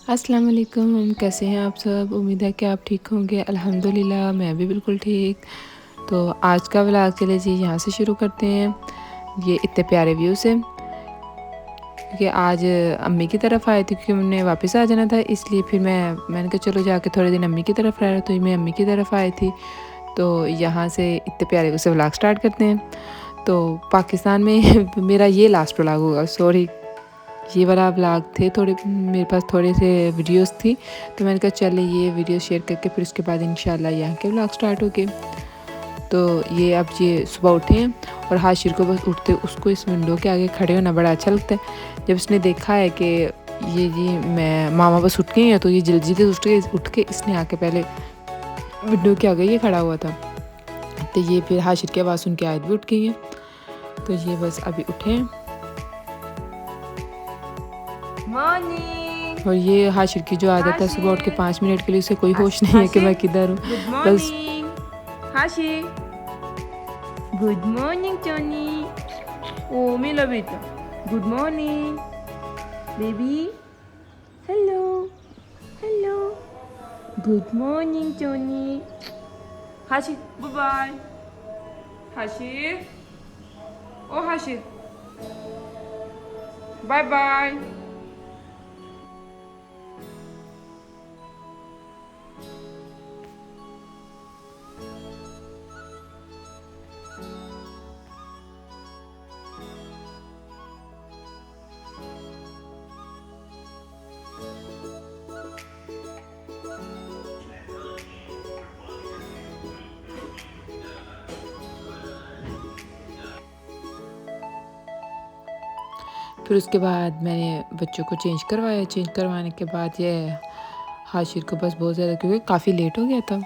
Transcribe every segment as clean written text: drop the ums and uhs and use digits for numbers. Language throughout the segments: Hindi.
अस्सलाम वालेकुम। कैसे हैं आप सब? उम्मीद है कि आप ठीक होंगे। अल्हम्दुलिल्लाह मैं भी बिल्कुल ठीक। तो आज का व्लॉग चले जी यहाँ से शुरू करते हैं। ये इतने प्यारे व्यू से, क्योंकि आज अम्मी की तरफ आए थे, क्योंकि उन्हें वापस आ जाना था, इसलिए फिर मैंने कहा चलो जाके थोड़े दिन अम्मी की तरफ रह, तो मैं अम्मी की तरफ आई थी। तो यहाँ से इतने प्यारे से व्लॉग स्टार्ट करते हैं। तो पाकिस्तान में मेरा ये लास्ट व्लॉग होगा, सॉरी। ये वाला व्लॉग थे, थोड़े मेरे पास थोड़े से वीडियोस थी, तो मैंने कहा चले ये वीडियो शेयर करके फिर उसके बाद इंशाल्लाह यहाँ के व्लॉग स्टार्ट हो गए। तो ये अब ये सुबह उठे हैं और हाशिर को बस उठते उसको इस विंडो के आगे खड़े होना बड़ा अच्छा लगता है। जब उसने देखा है कि ये मैं मामा बस उठ गई हैं, तो ये जल्दी से उठ के इसने आके पहले विंडो के आगे ये खड़ा हुआ था। तो ये फिर हाशिर की आवाज़ सुन के आयत भी उठ गई हैं। तो ये बस अभी उठे हैं। मॉर्निंग। और ये हाशिर की जो आदत है, सुबह उठ के 5 मिनट के लिए उसे कोई होश नहीं है कि मैं किधर हूँ। गुड बस morning Hashir. Good morning Tony. ओ मेरा बेटा, good morning baby. Hello hello. Good morning Tony. Hashir bye bye. Hashir, ओ हाशिर, बाय बाय। फिर उसके बाद मैंने बच्चों को चेंज करवाया। चेंज करवाने के बाद ये हाशिर को बस बहुत ज़्यादा, क्योंकि काफ़ी लेट हो गया था,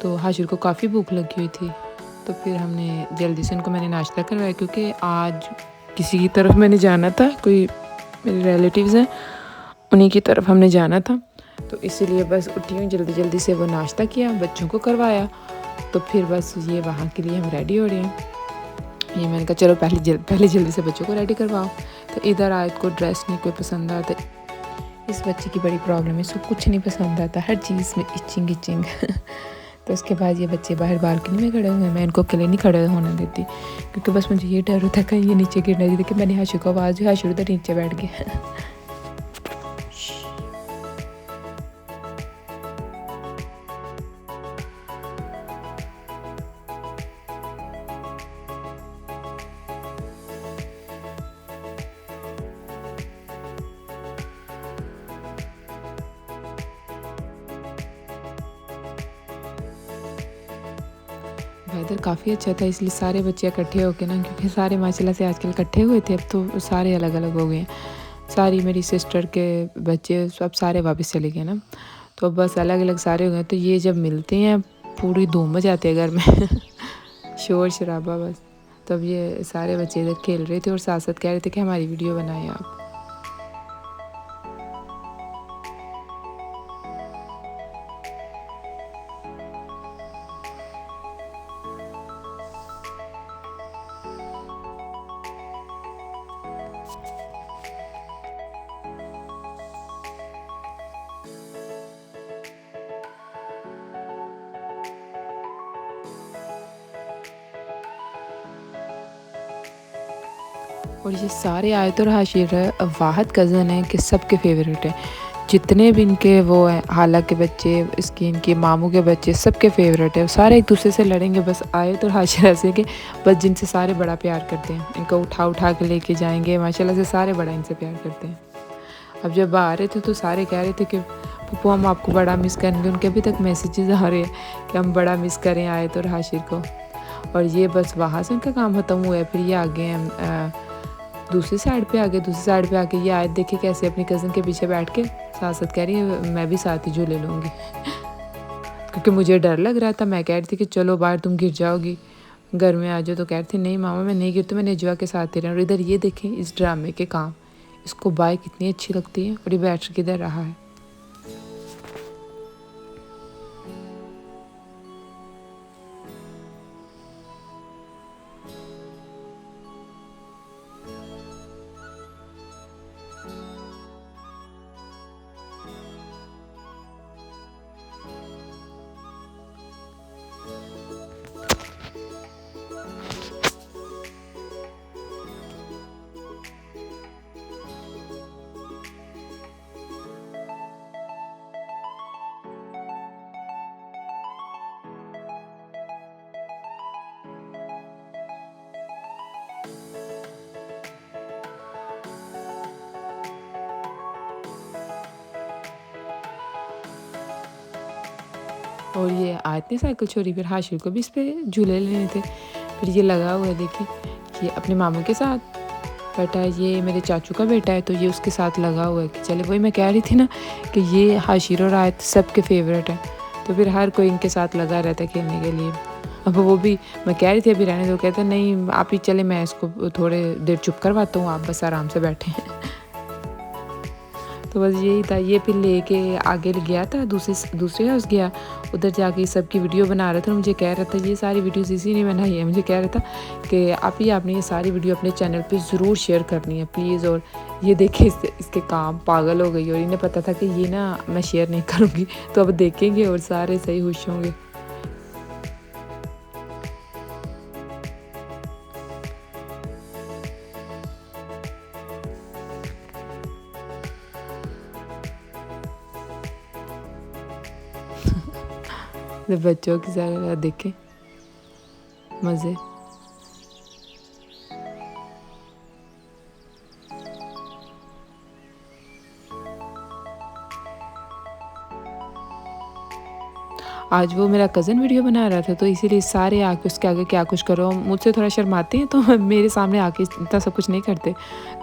तो हाशिर को काफ़ी भूख लगी हुई थी। तो फिर हमने जल्दी से उनको मैंने नाश्ता करवाया, क्योंकि आज किसी की तरफ मैंने जाना था, कोई मेरे रिलेटिव्स हैं, उन्हीं की तरफ हमने जाना था। तो इसीलिए बस उठी हूँ, जल्दी जल्दी से वो नाश्ता किया, बच्चों को करवाया। तो फिर बस ये वहाँ के लिए हम रेडी हो रहे हैं। ये मैंने कहा चलो पहले जल्दी से बच्चों को रेडी करवाओ। तो इधर आयत को ड्रेस नहीं कोई पसंद आता। इस बच्चे की बड़ी प्रॉब्लम है, इसको कुछ नहीं पसंद आता, हर चीज़ में इचिंग तो उसके बाद ये बच्चे बाहर बालकनी में खड़े हुए हैं। मैं इनको अकेले नहीं खड़े होने देती, क्योंकि बस मुझे ये डर होता है कहीं ये नीचे गिरना। जी देखिए मैंने हाशिर को आवाज़ दी, हाशिर उधर नीचे बैठ गया। वेदर काफ़ी अच्छा था, इसलिए सारे बच्चे इकट्ठे होके ना, क्योंकि सारे माशाल्लाह से आजकल इकट्ठे हुए थे, अब तो सारे अलग अलग हो गए हैं। सारी मेरी सिस्टर के बच्चे सब सारे वापस चले गए ना, तो अब बस अलग अलग सारे हो गए। तो ये जब मिलते हैं पूरी धूम मचाते हैं घर में। शोर शराबा बस। तब ये सारे बच्चे इधर खेल रहे थे और साथ साथ कह रहे थे कि हमारी वीडियो बनाएं आप। और ये सारे आयत और हाशिर वाहद कज़न है कि सबके फेवरेट है। जितने भी इनके वो हैं, हाला के बच्चे, इसके इनके मामू के बच्चे, सबके फेवरेट है। सारे एक दूसरे से लड़ेंगे, बस आयत और हाशिर ऐसे कि बस जिनसे सारे बड़ा प्यार करते हैं, इनको उठा उठा के लेके जाएंगे, माशाल्लाह से सारे बड़ा इनसे प्यार करते हैं। अब जब आ रहे थे तो सारे कह रहे थे कि पप्पू हम आपको बड़ा मिस करेंगे। उनके अभी तक मैसेजेस आ रहे हैं कि हम बड़ा मिस करें आयत और हाशिर को। और ये बस वहाँ से उनका काम ख़त्म हुआ है, फिर ये आगे हैं दूसरी साइड पे आके। दूसरी साइड पे आके ये आयत देखे कैसे अपनी कज़न के पीछे बैठ के साथ साथ कह रही है मैं भी साथ ही झूले लूँगी। क्योंकि मुझे डर लग रहा था, मैं कह रही थी कि चलो बाहर तुम गिर जाओगी, घर में आ जाओ। तो कह रही थी नहीं मामा मैं नहीं गिरती, मैं नेजुआ के साथ ही रहूँ। और इधर ये देखें इस ड्रामे के काम, इसको बाइक इतनी अच्छी लगती है और ये बैठ के इधर रहा है। और ये आयत ने साइकिल छोड़ी, फिर हाशिर को भी इस पे झूले लेने थे। फिर ये लगा हुआ है, देखिए ये अपने मामू के साथ बैठा है, ये मेरे चाचू का बेटा है तो ये उसके साथ लगा हुआ है कि चले। वही मैं कह रही थी ना कि ये हाशिर और आयत सबके फेवरेट है, तो फिर हर कोई इनके साथ लगा रहता है खेलने के लिए। अब वो भी, मैं कह रही थी अभी रहने दो, कहते नहीं आप ही चले, मैं इसको थोड़े देर चुप करवाता हूँ, आप बस आराम से बैठे हैं। तो बस यही था। ये फिर लेके आगे गया था, दूसरे हाउस गया, उधर जाके सबकी वीडियो बना रहा था। मुझे कह रहा था ये सारी वीडियोस इसी ने बनाई है, मुझे कह रहा था कि आपने ये सारी वीडियो अपने चैनल पे ज़रूर शेयर करनी है प्लीज़। और ये देखे इसके काम, पागल हो गई, और इन्हें पता था कि ये ना मैं शेयर नहीं करूँगी, तो अब देखेंगे और सारे सही खुश होंगे। बच्चों की सारे देखे मज़े। आज वो मेरा कज़न वीडियो बना रहा था, तो इसीलिए सारे आके उसके आगे क्या कुछ करो, मुझसे थोड़ा शर्माते हैं, तो मेरे सामने आके इतना सब कुछ नहीं करते।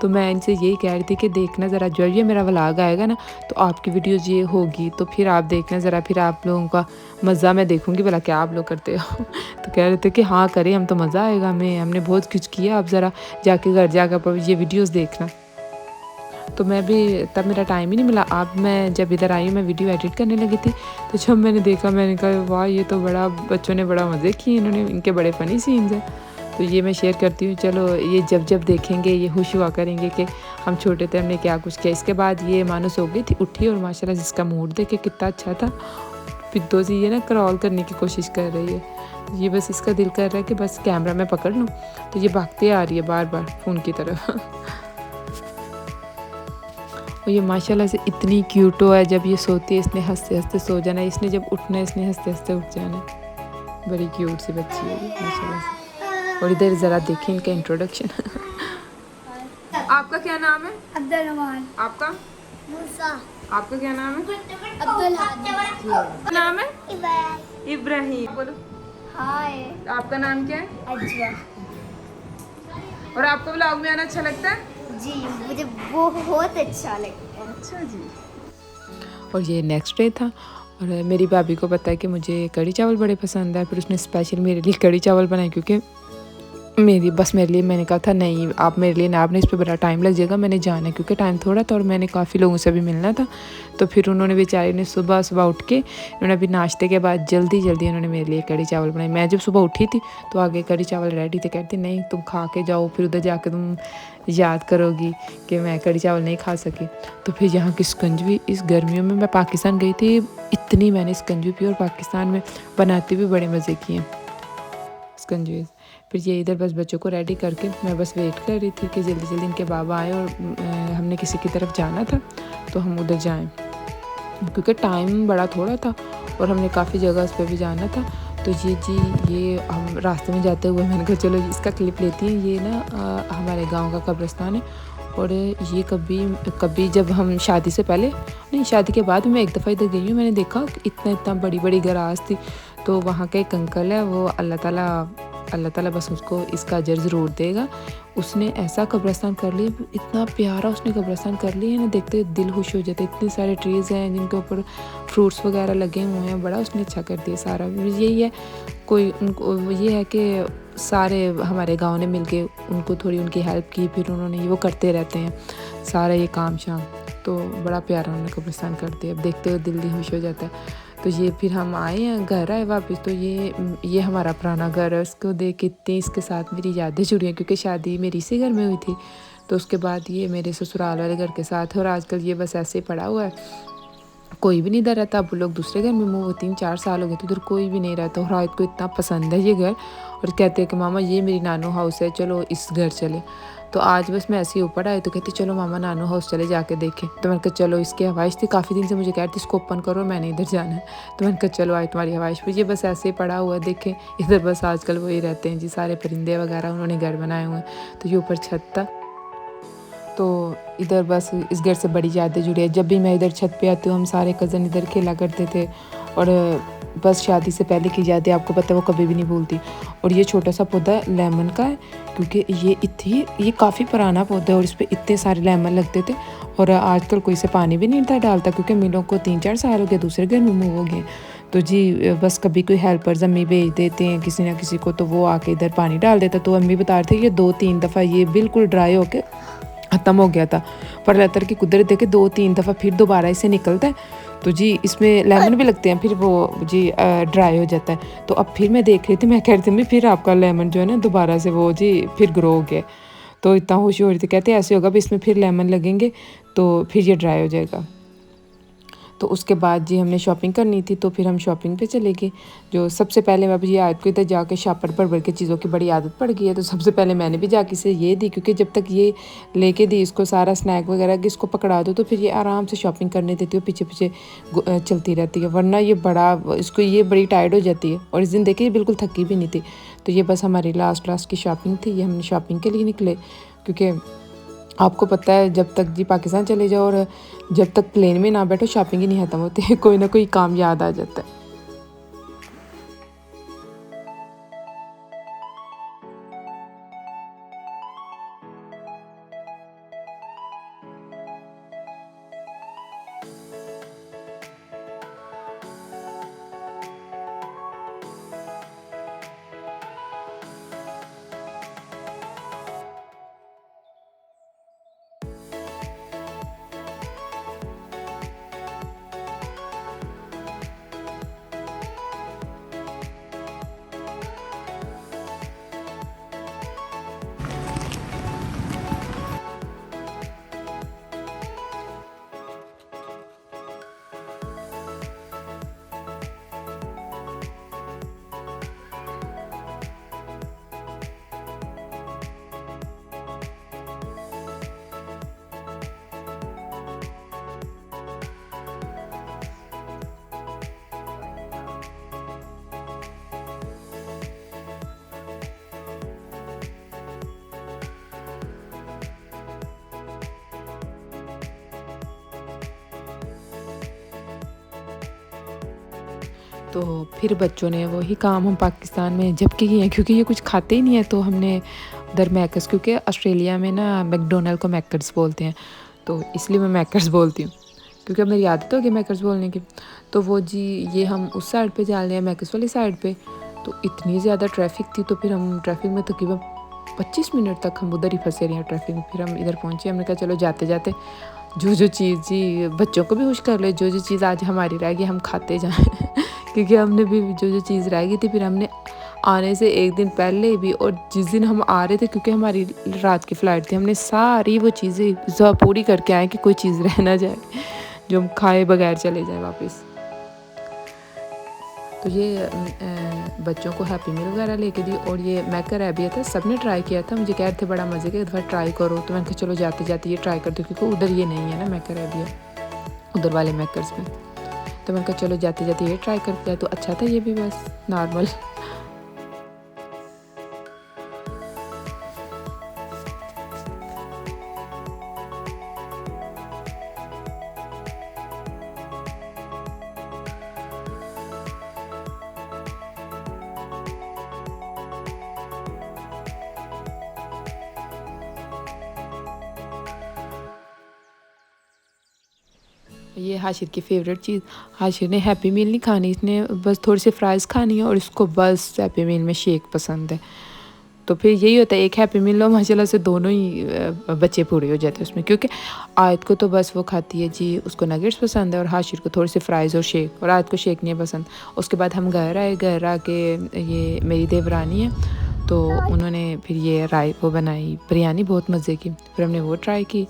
तो मैं इनसे यही कह रही थी कि देखना ज़रा, जब ये मेरा व्लॉग आएगा ना तो आपकी वीडियोज़ ये होगी, तो फिर आप देखना ज़रा, फिर आप लोगों का मज़ा मैं देखूँगी भला क्या आप लोग करते हो। तो कह रहे थे कि हाँ करें हम, तो मज़ा आएगा हमें, हमने बहुत कुछ किया, आप ज़रा जाके घर जाकर ये वीडियोज़ देखना। तो मैं भी, तब मेरा टाइम ही नहीं मिला। अब मैं जब इधर आई मैं वीडियो एडिट करने लगी थी, तो जब मैंने देखा मैंने कहा वाह ये तो बड़ा, बच्चों ने बड़ा मज़े किए, इन्होंने, इनके बड़े फ़नी सीन्स हैं। तो ये मैं शेयर करती हूँ। चलो ये जब देखेंगे ये खुश हुआ करेंगे कि हम छोटे थे हमने क्या कुछ किया। इसके बाद ये मानुस हो गई थी, उठी, और माशाल्लाह से इसका मूड देखे कितना अच्छा था। फिर से ये ना क्रॉल करने की कोशिश कर रही है। ये बस इसका दिल कर रहा है कि बस कैमरा मैं पकड़ लूँ, तो ये भागती आ रही है बार बार फ़ोन की तरफ। और ये माशाल्लाह से इतनी क्यूट है, जब ये सोती है इसने हंसते हंसते सो जाना है, इसने जब उठना है इसने हंसते हंसते उठ जाना है। बड़ी क्यूट सी बच्ची है ये माशाल्लाह से। और इधर ज़रा देखें इनका इंट्रोडक्शन। आपका क्या नाम है? अब्दुल रहमान। आपका? मूसा। आपका क्या नाम है? अब्दुल हादी। नाम है? इब्राहिम। बोलो। हाय। आपका नाम क्या है? अजवा। और आपको व्लॉग में आना अच्छा लगता है? जी मुझे बहुत अच्छा लगता है। अच्छा जी। और ये नेक्स्ट डे था, और मेरी भाभी को पता है कि मुझे कढ़ी चावल बड़े पसंद है, फिर उसने स्पेशल मेरे लिए कढ़ी चावल बनाए, क्योंकि मेरे लिए मैंने कहा था नहीं आप मेरे लिए ना, आपने इस पर बड़ा टाइम लग जाएगा, मैंने जाना है, क्योंकि टाइम थोड़ा था और मैंने काफ़ी लोगों से भी मिलना था। तो फिर उन्होंने बेचारे ने सुबह उठ के, उन्होंने अभी नाश्ते के बाद जल्दी उन्होंने मेरे लिए कढ़ी चावल बनाए। मैं जब सुबह उठी थी तो आगे कढ़ी चावल रेडी थे, कहती नहीं तुम खा के जाओ, फिर उधर जाके तुम याद करोगी कि मैं कढ़ी चावल नहीं खा सकी। तो फिर यहाँ की स्कंजवी, इस गर्मियों में मैं पाकिस्तान गई थी, इतनी मैंने स्कंजवी पी, और पाकिस्तान में बनाती भी बड़े मज़े किए स्कंजवी। फिर ये इधर बस बच्चों को रेडी करके मैं बस वेट कर रही थी कि जल्दी जल्दी इनके बाबा आए, और हमने किसी की तरफ जाना था तो हम उधर जाएं, क्योंकि टाइम बड़ा थोड़ा था और हमने काफ़ी जगह उस पर भी जाना था। तो ये हम रास्ते में जाते हुए मैंने कहा चलो इसका क्लिप लेती हैं। ये ना हमारे गांव का कब्रिस्तान है, और ये कभी जब हम शादी से पहले नहीं, शादी के बाद मैं एक दफ़ा इधर गई हूँ, मैंने देखा इतना बड़ी बड़ी गराज थी। तो वहाँ का एक अंकल है, वो अल्लाह ताला बस उसको इसका अजर ज़रूर देगा, उसने ऐसा कब्रिस्तान कर लिया, इतना प्यारा उसने कब्रिस्तान कर लिया ना, देखते दिल खुश हो जाता है। इतने सारे ट्रीज़ हैं जिनके ऊपर फ्रूट्स वगैरह लगे हुए हैं, बड़ा उसने अच्छा कर दिया सारा। यही है, कोई उनको ये है कि सारे हमारे गांव ने मिलके उनको थोड़ी उनकी हेल्प की, फिर उन्होंने वो करते रहते हैं सारा ये काम शाम, तो बड़ा प्यारा उन्होंने कब्रिस्तान कर दिया। अब देखते हुए दिल खुश हो जाता है। तो ये फिर हम आए हैं, घर आए वापस, तो ये हमारा पुराना घर है, उसको देख के इतनी इसके साथ मेरी यादें जुड़ी हैं, क्योंकि शादी मेरी इसी घर में हुई थी। तो उसके बाद ये मेरे ससुराल वाले घर के साथ है, और आजकल ये बस ऐसे ही पड़ा हुआ है, कोई भी नहीं इधर रहता। अब लोग दूसरे घर में मूव 3-4 साल हो गए, तो उधर कोई भी नहीं रहता। और रात को इतना पसंद है ये घर, और कहते हैं कि मामा ये मेरी नानू हाउस है, चलो इस घर चले। तो आज बस मैं ऐसे ही ऊपर आई तो कहती चलो मामा नानू हाउस चले जाके देखें। तो मैंने कहा चलो, इसकी हवाइश थी, काफ़ी दिन से मुझे कह रही थी इसको ओपन करो, मैंने इधर जाना है। तो मैंने कहा चलो आई तुम्हारी हवाइश पर। ये बस ऐसे ही पड़ा हुआ है, देखें इधर बस आजकल वही रहते हैं जी, सारे परिंदे वगैरह उन्होंने घर बनाए हुए हैं। तो ये ऊपर छत था, तो इधर बस इस घर से बड़ी यादें जुड़ी है। जब भी मैं इधर छत पे आती हूँ, हम सारे कज़न इधर खेला करते थे, और बस शादी से पहले की जाती है, आपको पता है वो कभी भी नहीं भूलती। और ये छोटा सा पौधा लेमन का है, क्योंकि ये काफ़ी पुराना पौधा है और इस पर इतने सारे लेमन लगते थे। और आजकल कोई से पानी भी नहीं था डालता, क्योंकि मिलों को 3-4 साल हो गए, दूसरे घर में मूव हो गए। तो जी बस कभी कोई हेल्पर्स अम्मी भेज देते हैं किसी ना किसी को, तो वो आके इधर पानी डाल देता। तो अम्मी बता रहे थे कि 2-3 दफ़ा ये बिल्कुल ड्राई होके ख़त्म हो गया था, पर लतर की कुदरत देखे 2-3 दफ़ा फिर दोबारा इसे निकलता है। तो जी इसमें लेमन भी लगते हैं, फिर वो जी ड्राई हो जाता है। तो अब फिर मैं देख रही थी, मैं कह रही थी फिर आपका लेमन जो है ना दोबारा से वो जी फिर ग्रो हो गया। तो इतना खुशी हो रही थी, कहते ऐसे होगा, अब इसमें फिर लेमन लगेंगे तो फिर ये ड्राई हो जाएगा। तो उसके बाद जी हमने शॉपिंग करनी थी, तो फिर हम शॉपिंग पे चले गए। जो सबसे पहले मैं जी आयत को इधर जाके शॉपर भर के चीज़ों की बड़ी आदत पड़ गई है, तो सबसे पहले मैंने भी जाके इसे ये दी, क्योंकि जब तक ये लेके दी इसको सारा स्नैक वगैरह कि इसको पकड़ा दो, तो फिर ये आराम से शॉपिंग करने देती है, पीछे पीछे चलती रहती है। वरना ये इसको ये बड़ी टायर्ड हो जाती है। और इस दिन देखिए ये बिल्कुल थकी भी नहीं थी। तो ये बस हमारी लास्ट की शॉपिंग थी, ये हमने शॉपिंग के लिए निकले, क्योंकि आपको पता है जब तक जी पाकिस्तान चले जाओ और जब तक प्लेन में ना बैठो शॉपिंग ही नहीं ख़त्म होती है, कोई ना कोई काम याद आ जाता है। तो फिर बच्चों ने वही काम हम पाकिस्तान में जब के किए हैं, क्योंकि ये कुछ खाते ही नहीं है। तो हमने उधर मैकर्स, क्योंकि ऑस्ट्रेलिया में ना मैकडोनल्ड को मैकर्स बोलते हैं, तो इसलिए मैं मैकर्स बोलती हूँ, क्योंकि अब मेरी आदत हो गई मैकर्स बोलने की। तो वो जी ये हम उस साइड पे जा रहे हैं, मैकर्स वाली साइड पे। तो इतनी ज़्यादा ट्रैफिक थी, तो फिर हम ट्रैफिक में तकरीबन 25 मिनट तक हम उधर ही फंसे रहे हैं ट्रैफिक में। फिर हम इधर पहुँचे, हमने कहा चलो जाते जाते जो चीज़ जी बच्चों को भी खुश कर ले, जो चीज़ आज हमारी रह गई हम खाते जाएँ क्योंकि हमने भी जो चीज़ रह गई थी, फिर हमने आने से एक दिन पहले भी और जिस दिन हम आ रहे थे, क्योंकि हमारी रात की फ़्लाइट थी, हमने सारी वो चीज़ें पूरी करके आए कि कोई चीज़ रह ना जाए जो हम खाए बगैर चले जाए वापस। तो ये बच्चों को हैप्पी मील वगैरह लेके दी। और ये मैकर है भी था, सब ने ट्राई किया था, मुझे कह रहे थे बड़ा मज़े का, एक दफ़ा ट्राई करो। तो मैंने कहा चलो जाते जाते ये ट्राई कर दो, क्योंकि उधर ये नहीं है ना मैकर है भी उधर वाले मैकर्स में। तो मैंने कहा चलो जाते जाते ये ट्राई करते हैं। तो अच्छा था ये भी, बस नॉर्मल। ये हाशिर की फ़ेवरेट चीज़, हाशिर ने हैप्पी मील नहीं खानी, इसने बस थोड़ी सी फ्राइज़ खानी है और इसको बस हैप्पी मील में शेक पसंद है। तो फिर यही होता है, एक हैप्पी मील लो माशाल्लाह से दोनों ही बच्चे पूरे हो जाते हैं उसमें। क्योंकि आयत को तो बस वो खाती है जी, उसको नगेट्स पसंद है, और हाशिर को थोड़ी सी फ्राइज़ और शेक, और आयत को शेक नहीं है पसंद। उसके बाद हम घर आए, घर आके ये मेरी देवरानी है, तो उन्होंने फिर ये वो बनाई बिरयानी बहुत मज़े की, फिर हमने वो ट्राई की।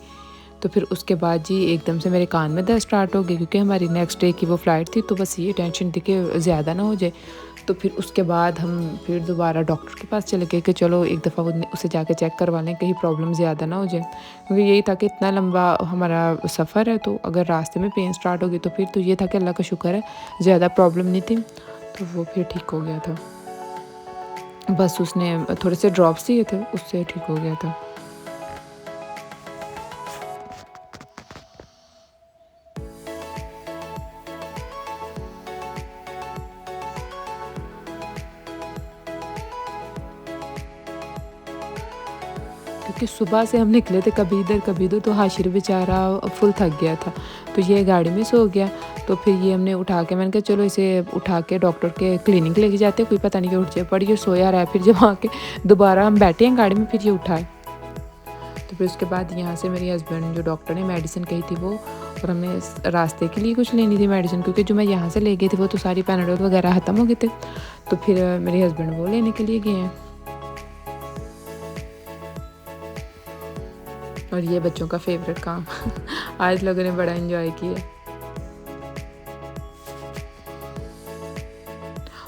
तो फिर उसके बाद जी एकदम से मेरे कान में दर्द स्टार्ट हो गई, क्योंकि हमारी नेक्स्ट डे की वो फ़्लाइट थी। तो बस ये टेंशन थी कि ज़्यादा ना हो जाए। तो फिर उसके बाद हम फिर दोबारा डॉक्टर के पास चले गए कि चलो एक दफ़ा उसे जाके चेक करवा लें, कहीं प्रॉब्लम ज़्यादा ना हो जाए। क्योंकि यही था कि इतना लंबा हमारा सफ़र है, तो अगर रास्ते में पेन स्टार्ट हो गई, तो फिर तो ये था कि अल्लाह का शुक्र है ज़्यादा प्रॉब्लम नहीं थी। तो वो फिर ठीक हो गया था, बस उसने थोड़े से ड्रॉप्स दिए थे, उससे ठीक हो गया था। क्योंकि सुबह से हम निकले थे कभी इधर कभी उधर, तो हाशिर बेचारा फुल थक गया था, तो ये गाड़ी में सो गया। तो फिर ये हमने उठा के, मैंने कहा चलो इसे उठा के डॉक्टर के क्लिनिक लेके जाते, कोई पता नहीं कि उठ जाए, पर ये सोया रहा है। फिर जब आके दोबारा हम बैठे हैं गाड़ी में, फिर ये उठाए। तो फिर उसके बाद यहाँ से मेरे हस्बैंड जो डॉक्टर ने मेडिसिन कही थी वो, और हमें रास्ते के लिए कुछ लेनी थी मेडिसिन, क्योंकि जो मैं यहाँ से ले गई थी वो तो सारी पैनाडोल वगैरह ख़त्म हो गए थे। तो फिर मेरे हस्बैंड वो लेने के लिए गए हैं। और ये बच्चों का फेवरेट काम आज लोगों ने बड़ा एंजॉय किया।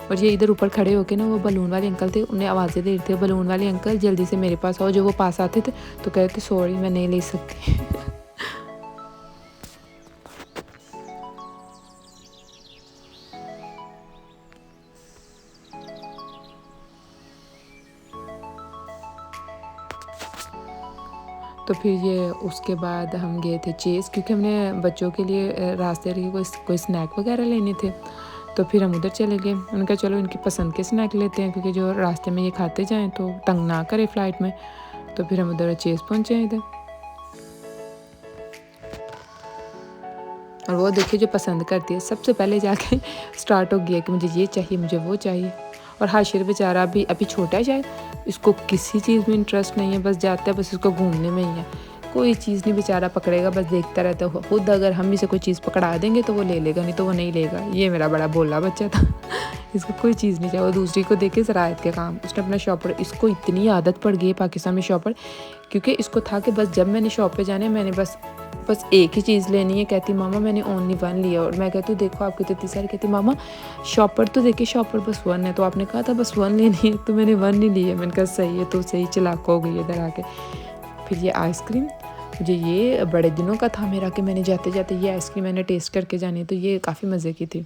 और ये इधर ऊपर खड़े होके ना, वो बलून वाले अंकल थे, उन्हें आवाज़ें दे रहे थे, बलून वाले अंकल जल्दी से मेरे पास आओ। जो वो पास आते थे तो कहते सॉरी मैं नहीं ले सकती तो फिर ये उसके बाद हम गए थे चेस, क्योंकि हमने बच्चों के लिए रास्ते के कोई स्नैक वगैरह लेने थे। तो फिर हम उधर चले गए। उन्होंने कहा चलो इनकी पसंद के स्नैक लेते हैं, क्योंकि जो रास्ते में ये खाते जाएं तो तंग ना करे फ़्लाइट में। तो फिर हम उधर चेस पहुँचे इधर, और वो देखिए जो पसंद करती है सबसे पहले जाके स्टार्ट हो गया कि मुझे ये चाहिए, मुझे वो चाहिए। और हाशिर बेचारा अभी छोटा है शायद, इसको किसी चीज़ में इंटरेस्ट नहीं है, बस जाता है, बस इसको घूमने में ही है, कोई चीज़ नहीं बेचारा पकड़ेगा, बस देखता रहता है। खुद अगर हम इसे कोई चीज़ पकड़ा देंगे तो वो ले लेगा, नहीं तो वो नहीं लेगा। ये मेरा बड़ा भोला बच्चा था इसको कोई चीज़ नहीं चाहिए, वो दूसरी को देखे ज़रायत के काम। उसने अपना शॉपर, इसको इतनी आदत पड़ गई है पाकिस्तान में शॉपर, क्योंकि इसको था कि बस जब मैंने शॉप पे जाने, मैंने बस एक ही चीज़ लेनी है। कहती मामा मैंने ओनली 1 लिया, और मैं कहती हूँ देखो आपकी तो इतनी सारी। कहती मामा शॉपर तो देखिए, शॉपर बस 1 है, तो आपने कहा था बस 1 लेनी है, तो मैंने 1 नहीं ली है। मैंने कहा सही है, तो सही चलाक हो गई इधर आके। फिर ये आइसक्रीम, मुझे ये बड़े दिनों का था मेरा कि मैंने जाते जाते ये आइसक्रीम मैंने टेस्ट करके जानी, तो ये काफ़ी मज़े की थी।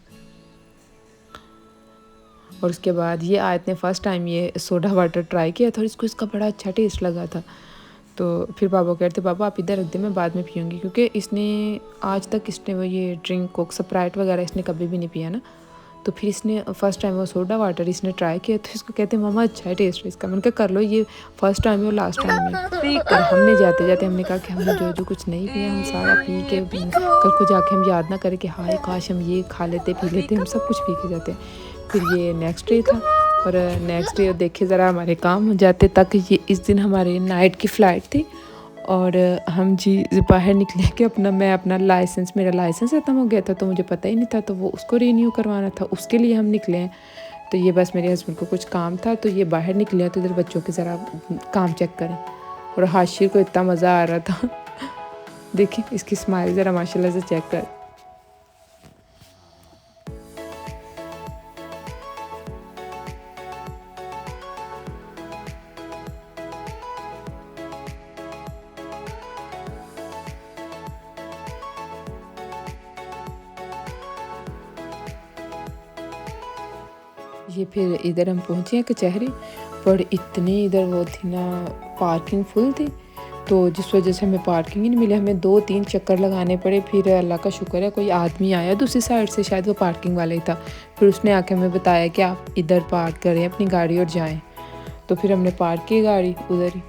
और उसके बाद ये आयत ने फ़र्स्ट टाइम ये सोडा वाटर ट्राई किया था, और इसको इसका बड़ा अच्छा टेस्ट लगा था। तो फिर पापा कहते पापा आप इधर रख दे, मैं बाद में पीऊँगी, क्योंकि इसने आज तक इसने वो ये ड्रिंक कोक स्प्राइट वगैरह इसने कभी भी नहीं पिया ना। तो फिर इसने फ़र्स्ट टाइम वो सोडा वाटर इसने ट्राई किया, तो इसको कहते मामा अच्छा है टेस्ट इसका। मैंने कहा कर लो, ये फ़र्स्ट टाइम है और लास्ट टाइम है। और हमने जाते जाते हमने कहा कि हमने जो कुछ नहीं पिया हम सारा पी के कल को जाके हम याद ना करें कि हाय काश हम ये खा लेते पी लेते, हम सब कुछ पी के जाते। फिर ये नेक्स्ट डे था, और नेक्स्ट डे देखे ज़रा हमारे काम हो जाते तक। ये इस दिन हमारे नाइट की फ़्लाइट थी, और हम जी बाहर निकले कि मैं अपना लाइसेंस, मेरा लाइसेंस ख़त्म हो गया था, तो मुझे पता ही नहीं था, तो वो उसको रीन्यू करवाना था, उसके लिए हम निकले हैं। तो ये बस मेरे हस्बैंड को कुछ काम था, तो ये बाहर निकले हैं, तो इधर बच्चों के ज़रा काम चेक करें। और हाशिर को इतना मज़ा आ रहा था देखिए इसकी स्माइल ज़रा माशाल्लाह से चेक कर। ये फिर इधर हम पहुँचे कचहरी, पर इतनी इधर वो थी ना पार्किंग फुल थी, तो जिस वजह से हमें पार्किंग ही नहीं मिली। हमें 2-3 चक्कर लगाने पड़े। फिर अल्लाह का शुक्र है कोई आदमी आया दूसरी साइड से, शायद वो पार्किंग वाला ही था। फिर उसने आके हमें बताया कि आप इधर पार्क करें अपनी गाड़ी और जाएं। तो फिर हमने पार्क की गाड़ी उधर ही।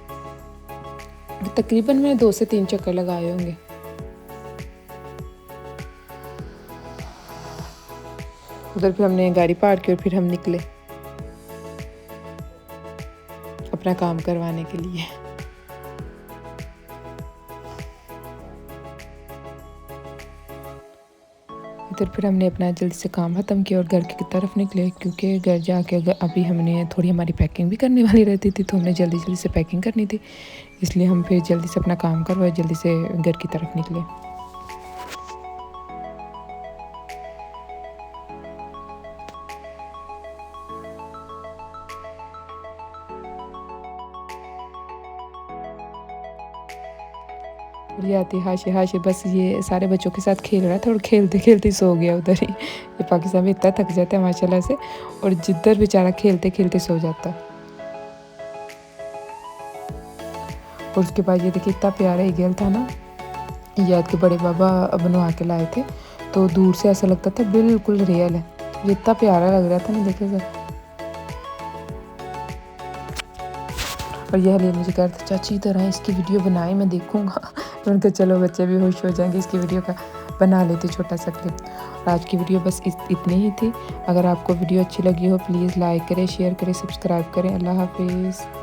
तकरीबन मैंने 2 से 3 चक्कर लगाए होंगे। उधर फिर हमने गाड़ी पार्क की और फिर हम निकले अपना काम करवाने के लिए। इधर फिर हमने अपना जल्दी से काम ख़त्म किया और घर की तरफ निकले, क्योंकि घर जाके अभी हमने थोड़ी हमारी पैकिंग भी करने वाली रहती थी, तो हमने जल्दी से पैकिंग करनी थी, इसलिए हम फिर जल्दी से अपना काम करवाए, जल्दी से घर की तरफ निकले। ये आती हाशि बस ये सारे बच्चों के साथ खेल रहा था और खेलते खेलते सो गया उधर ही। ये पाकिस्तान में इतना थक जाता है माशाल्लाह से, और जिधर बेचारा खेलते खेलते सो जाता। और उसके बाद ये देखिए इतना प्यारा ईगल था ना, याद के बड़े बाबा बनवा के लाए थे, तो दूर से ऐसा लगता था बिल्कुल रियल है। ये इतना प्यारा लग रहा था ना, देखिए सर। और यह हलील मुझे कह रहा था चाची तरह इसकी वीडियो बनाए मैं देखूँगा। तो उनका चलो बच्चे भी खुश हो जाएंगे, इसकी वीडियो का बना लेते छोटा सा क्लिप। और आज की वीडियो बस इतनी ही थी। अगर आपको वीडियो अच्छी लगी हो प्लीज़ लाइक करें, शेयर करें, सब्सक्राइब करें। अल्लाह हाफिज़।